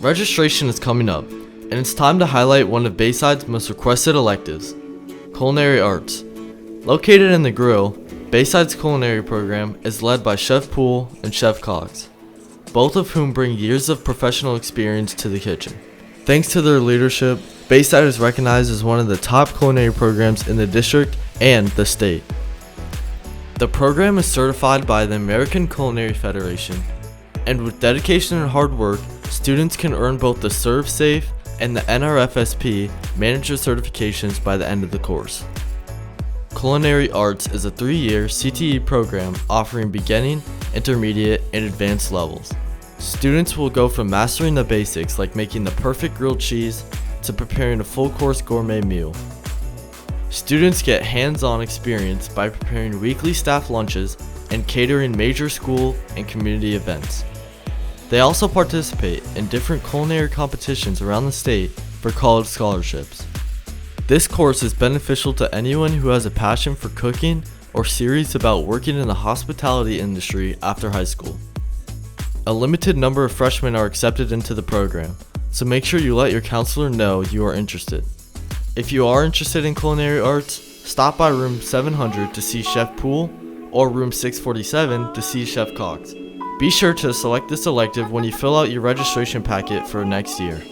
Registration is coming up, and it's time to highlight one of Bayside's most requested electives, Culinary Arts. Located in the Grill, Bayside's culinary program is led by Chef Poole and Chef Cox, both of whom bring years of professional experience to the kitchen. Thanks to their leadership, Bayside is recognized as one of the top culinary programs in the district and the state. The program is certified by the American Culinary Federation, and with dedication and hard work, students can earn both the ServSafe and the NRFSP manager certifications by the end of the course. Culinary Arts is a 3-year CTE program offering beginning, intermediate, and advanced levels. Students will go from mastering the basics like making the perfect grilled cheese to preparing a full-course gourmet meal. Students get hands-on experience by preparing weekly staff lunches and catering major school and community events. They also participate in different culinary competitions around the state for college scholarships. This course is beneficial to anyone who has a passion for cooking or serious about working in the hospitality industry after high school. A limited number of freshmen are accepted into the program, so make sure you let your counselor know you are interested. If you are interested in culinary arts, stop by room 700 to see Chef Poole or room 647 to see Chef Cox. Be sure to select this elective when you fill out your registration packet for next year.